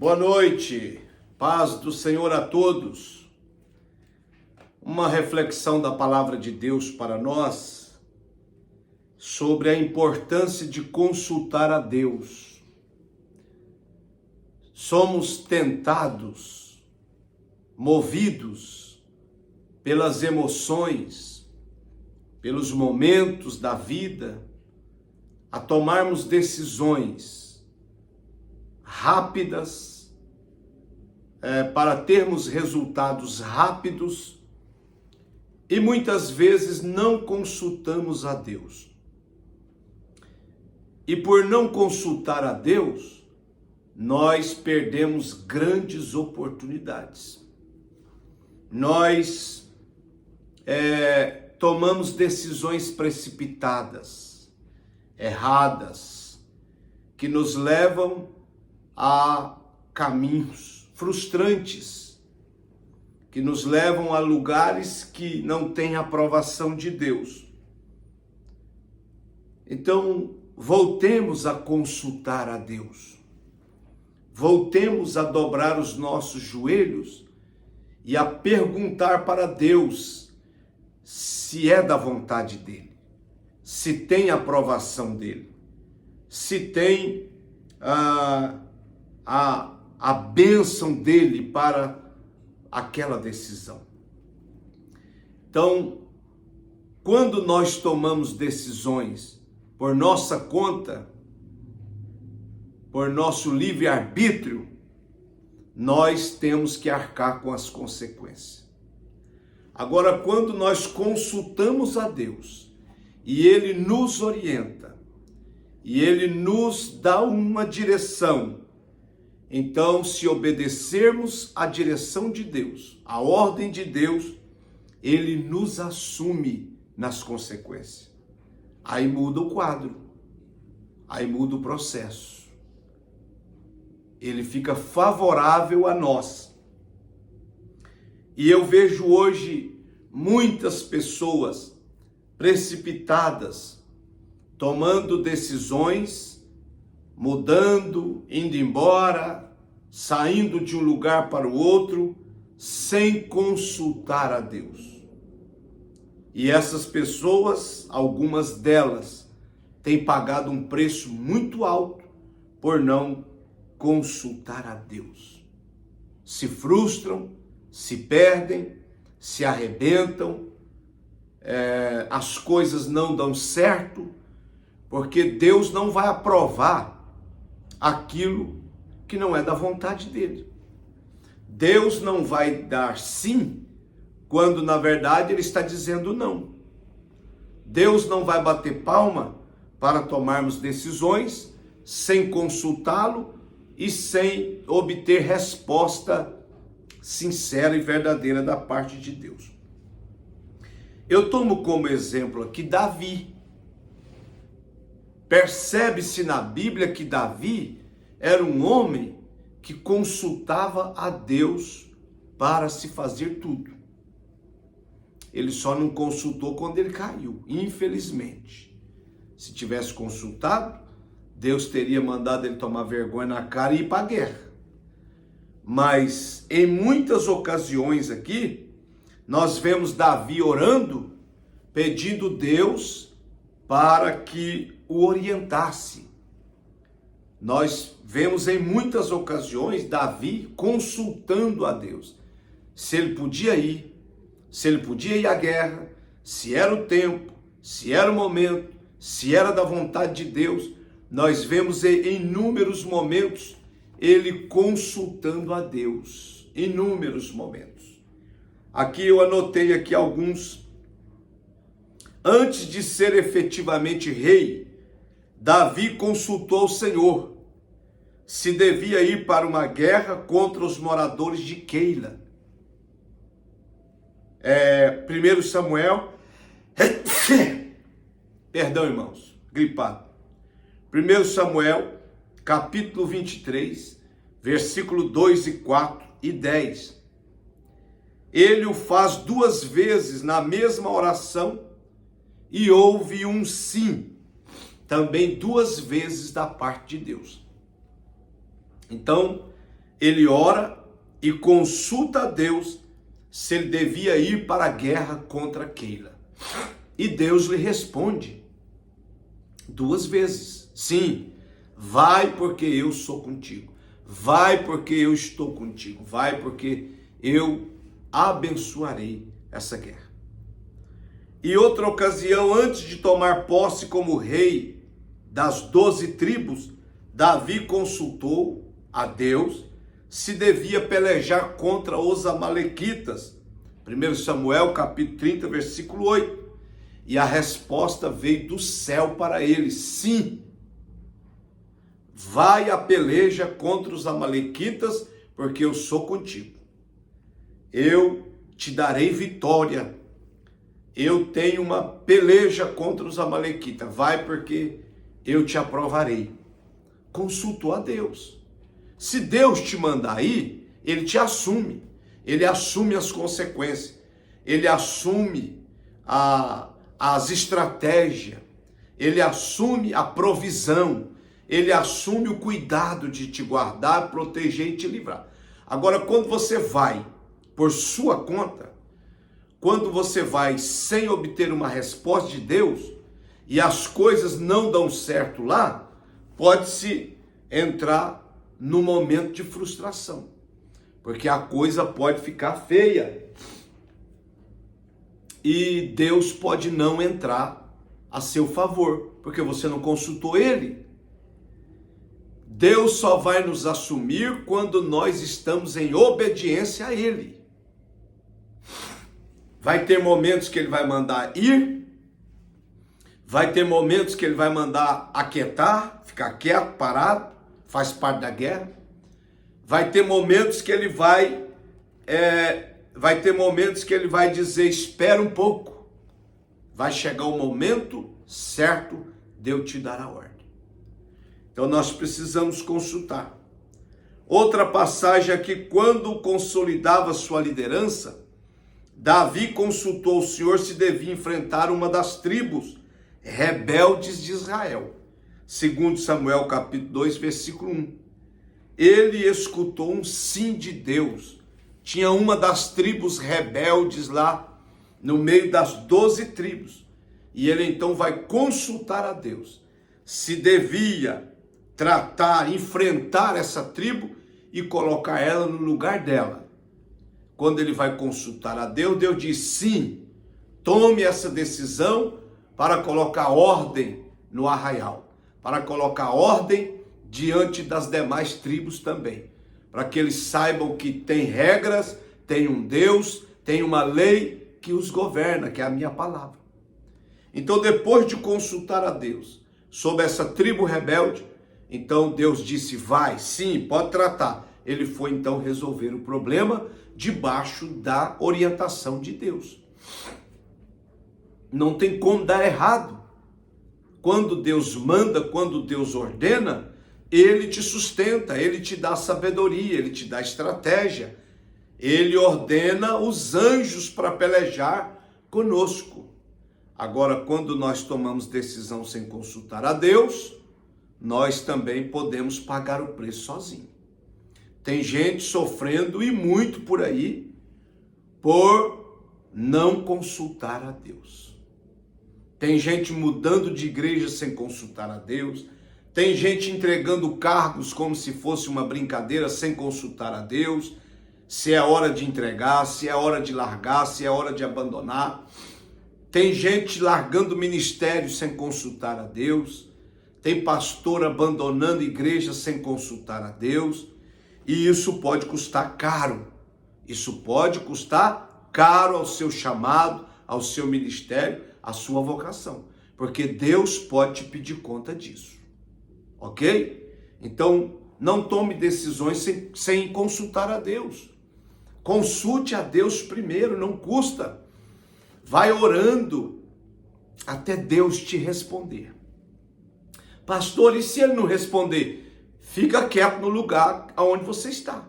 Boa noite, paz do Senhor a todos. Uma reflexão da palavra de Deus para nós sobre a importância de consultar a Deus. Somos tentados, movidos pelas emoções, pelos momentos da vida, a tomarmos decisões rápidas, para termos resultados rápidos, e muitas vezes não consultamos a Deus. E por não consultar a Deus, nós perdemos grandes oportunidades. Nós tomamos decisões precipitadas, erradas, que nos levam a caminhos frustrantes, que nos levam a lugares que não têm aprovação de Deus. Então, voltemos a consultar a Deus. Voltemos a dobrar os nossos joelhos e a perguntar para Deus se é da vontade dEle, se tem aprovação dEle, se tem a bênção dEle para aquela decisão. Então, quando nós tomamos decisões por nossa conta, por nosso livre-arbítrio, nós temos que arcar com as consequências. Agora, quando nós consultamos a Deus e Ele nos orienta, e Ele nos dá uma direção, então, se obedecermos à direção de Deus, à ordem de Deus, Ele nos assume nas consequências. Aí muda o quadro, aí muda o processo. Ele fica favorável a nós. E eu vejo hoje muitas pessoas precipitadas, tomando decisões, mudando, indo embora, saindo de um lugar para o outro, sem consultar a Deus. E essas pessoas, algumas delas, têm pagado um preço muito alto por não consultar a Deus. Se frustram, se perdem, se arrebentam, as coisas não dão certo, porque Deus não vai aprovar aquilo que não é da vontade dele. Deus não vai dar sim, quando na verdade ele está dizendo não. Deus não vai bater palma para tomarmos decisões sem consultá-lo e sem obter resposta sincera e verdadeira da parte de Deus. Eu tomo como exemplo aqui Davi. Percebe-se na Bíblia que Davi era um homem que consultava a Deus para se fazer tudo. Ele só não consultou quando ele caiu, infelizmente. Se tivesse consultado, Deus teria mandado ele tomar vergonha na cara e ir para a guerra. Mas em muitas ocasiões aqui, nós vemos Davi orando, pedindo Deus para que o orientasse. Nós vemos em muitas ocasiões Davi consultando a Deus. Se ele podia ir, se ele podia ir à guerra, se era o tempo, se era o momento, se era da vontade de Deus. Nós vemos em inúmeros momentos ele consultando a Deus. Inúmeros momentos. Aqui eu anotei aqui alguns. Antes de ser efetivamente rei, Davi consultou o Senhor se devia ir para uma guerra contra os moradores de Keila. 1 Samuel, perdão irmãos, gripado. 1 Samuel, capítulo 23, versículo 2 e 4 e 10. Ele o faz duas vezes na mesma oração e houve um sim, também duas vezes da parte de Deus. Então, ele ora e consulta a Deus se ele devia ir para a guerra contra Keila. E Deus lhe responde 2 vezes: sim, vai porque eu sou contigo. Vai porque eu estou contigo. Vai porque eu abençoarei essa guerra. E outra ocasião, antes de tomar posse como rei das 12 tribos, Davi consultou a Deus se devia pelejar contra os amalequitas. 1 Samuel capítulo 30, versículo 8. E a resposta veio do céu para ele: sim, vai a peleja contra os amalequitas, porque eu sou contigo. Eu te darei vitória. Eu tenho uma peleja contra os amalequitas. Vai porque eu te aprovarei. Consultou a Deus. Se Deus te mandar ir, ele te assume. Ele assume as consequências. Ele assume as estratégias. Ele assume a provisão. Ele assume o cuidado de te guardar, proteger e te livrar. Agora, quando você vai por sua conta, quando você vai sem obter uma resposta de Deus e as coisas não dão certo lá, pode-se entrar no momento de frustração, porque a coisa pode ficar feia e Deus pode não entrar a seu favor, porque você não consultou Ele. Deus só vai nos assumir quando nós estamos em obediência a Ele. Vai ter momentos que Ele vai mandar ir, vai ter momentos que Ele vai mandar aquietar, ficar quieto, parado, faz parte da guerra. Vai ter momentos que Ele vai dizer: espera um pouco. Vai chegar o momento certo de eu te dar a ordem. Então nós precisamos consultar. Outra passagem aqui: quando consolidava sua liderança, Davi consultou o Senhor se devia enfrentar uma das tribos rebeldes de Israel. 2 Samuel capítulo 2, versículo 1. Ele escutou um sim de Deus. Tinha uma das tribos rebeldes lá, no meio das 12 tribos. E ele então vai consultar a Deus se devia enfrentar essa tribo e colocar ela no lugar dela. Quando ele vai consultar a Deus, Deus diz: sim, tome essa decisão para colocar ordem no arraial, para colocar ordem diante das demais tribos também, para que eles saibam que tem regras, tem um Deus, tem uma lei que os governa, que é a minha palavra. Então, depois de consultar a Deus sobre essa tribo rebelde, então Deus disse: vai, sim, pode tratar. Ele foi então resolver o problema debaixo da orientação de Deus. Não tem como dar errado. Quando Deus manda, quando Deus ordena, Ele te sustenta, Ele te dá sabedoria, Ele te dá estratégia. Ele ordena os anjos para pelejar conosco. Agora, quando nós tomamos decisão sem consultar a Deus, nós também podemos pagar o preço sozinho. Tem gente sofrendo e muito por aí por não consultar a Deus. Tem gente mudando de igreja sem consultar a Deus. Tem gente entregando cargos como se fosse uma brincadeira sem consultar a Deus. Se é hora de entregar, se é hora de largar, se é hora de abandonar. Tem gente largando ministério sem consultar a Deus. Tem pastor abandonando igreja sem consultar a Deus. E isso pode custar caro. Isso pode custar caro ao seu chamado, ao seu ministério, à sua vocação. Porque Deus pode te pedir conta disso. Ok? Então, não tome decisões sem consultar a Deus. Consulte a Deus primeiro, não custa. Vai orando até Deus te responder. Pastor, e se Ele não responder? Fica quieto no lugar onde você está.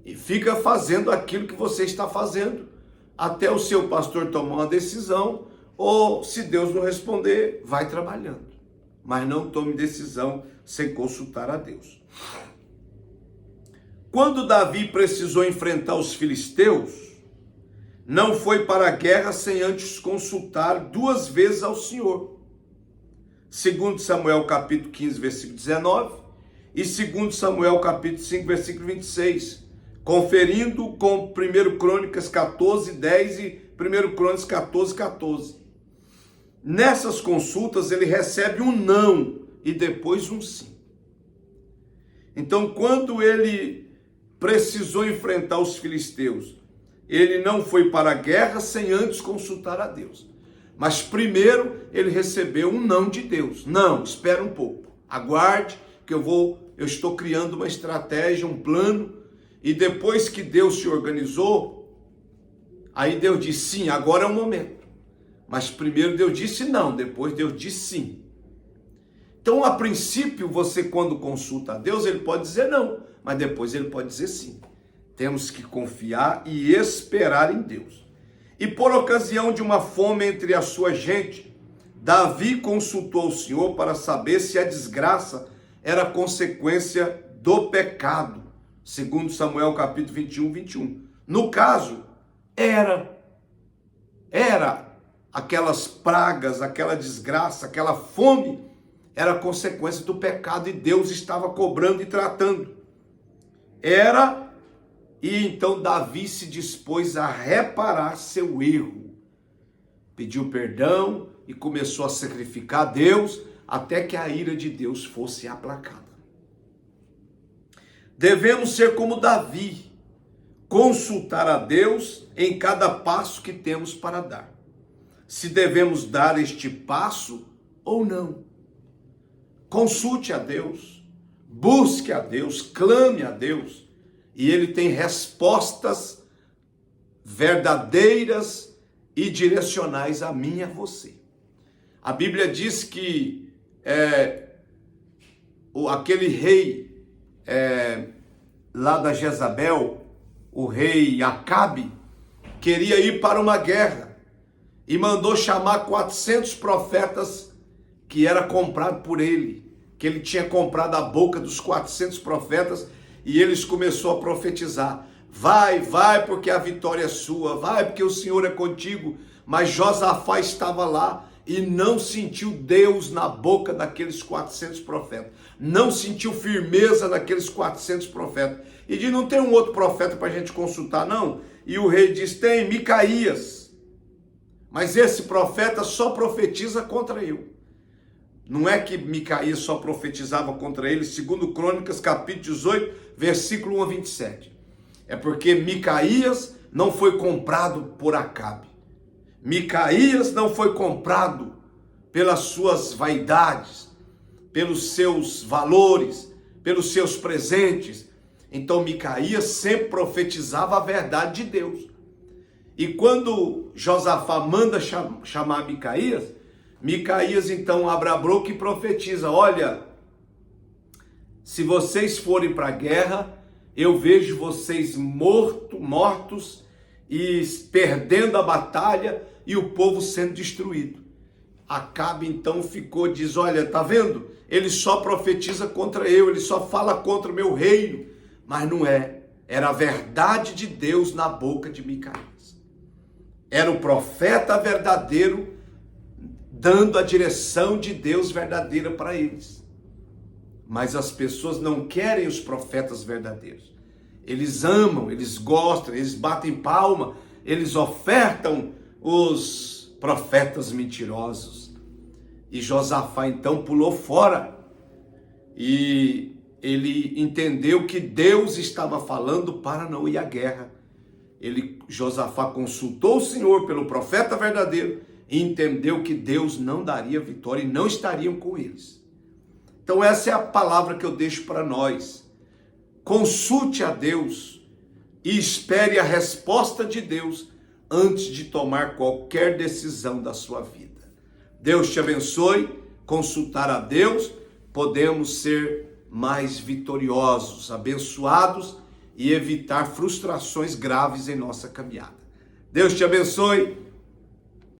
E fica fazendo aquilo que você está fazendo, até o seu pastor tomar uma decisão, ou se Deus não responder, vai trabalhando. Mas não tome decisão sem consultar a Deus. Quando Davi precisou enfrentar os filisteus, não foi para a guerra sem antes consultar 2 vezes ao Senhor. 2 Samuel capítulo 15, versículo 19 e 2 Samuel capítulo 5, versículo 26, conferindo com 1 Crônicas 14, 10 e 1 Crônicas 14, 14. Nessas consultas ele recebe um não e depois um sim. Então, quando ele precisou enfrentar os filisteus, ele não foi para a guerra sem antes consultar a Deus. Mas primeiro ele recebeu um não de Deus. Não, espera um pouco. Aguarde que eu estou criando uma estratégia, um plano. E depois que Deus se organizou, aí Deus disse sim, agora é o momento. Mas primeiro Deus disse não, depois Deus disse sim. Então, a princípio, você quando consulta a Deus, ele pode dizer não, mas depois ele pode dizer sim. Temos que confiar e esperar em Deus. E por ocasião de uma fome entre a sua gente, Davi consultou o Senhor para saber se a desgraça era consequência do pecado. 2 Samuel capítulo 21, 21. No caso, era aquelas pragas, aquela desgraça, aquela fome, era consequência do pecado e Deus estava cobrando e tratando. E então Davi se dispôs a reparar seu erro. Pediu perdão e começou a sacrificar a Deus até que a ira de Deus fosse aplacada. Devemos ser como Davi, consultar a Deus em cada passo que temos para dar. Se devemos dar este passo ou não. Consulte a Deus, busque a Deus, clame a Deus. E ele tem respostas verdadeiras e direcionais a mim e a você. A Bíblia diz que aquele rei lá da Jezabel, o rei Acabe, queria ir para uma guerra e mandou chamar 400 profetas que era comprado por ele, que ele tinha comprado a boca dos 400 profetas. E eles começou a profetizar, vai, porque a vitória é sua, vai, porque o Senhor é contigo. Mas Josafá estava lá e não sentiu Deus na boca daqueles 400 profetas, não sentiu firmeza naqueles 400 profetas, e diz, não tem um outro profeta para a gente consultar não? E o rei diz, tem Micaías, mas esse profeta só profetiza contra eu. Não é que Micaías só profetizava contra ele, segundo Crônicas, capítulo 18, versículo 1 a 27. É porque Micaías não foi comprado por Acabe. Micaías não foi comprado pelas suas vaidades, pelos seus valores, pelos seus presentes. Então Micaías sempre profetizava a verdade de Deus. E quando Josafá manda chamar Micaías então abre a boca e profetiza, olha, se vocês forem para a guerra, eu vejo vocês mortos e perdendo a batalha e o povo sendo destruído. Acabe então diz, olha, tá vendo? Ele só profetiza contra eu, ele só fala contra o meu reino. Mas não é, era a verdade de Deus na boca de Micaías. Era o profeta verdadeiro dando a direção de Deus verdadeira para eles. Mas as pessoas não querem os profetas verdadeiros. Eles amam, eles gostam, eles batem palma, eles ofertam os profetas mentirosos. E Josafá então pulou fora. E ele entendeu que Deus estava falando para não ir à guerra. Josafá consultou o Senhor pelo profeta verdadeiro e entendeu que Deus não daria vitória e não estariam com eles. Então essa é a palavra que eu deixo para nós. Consulte a Deus e espere a resposta de Deus antes de tomar qualquer decisão da sua vida. Deus te abençoe. Consultar a Deus, podemos ser mais vitoriosos, abençoados e evitar frustrações graves em nossa caminhada. Deus te abençoe.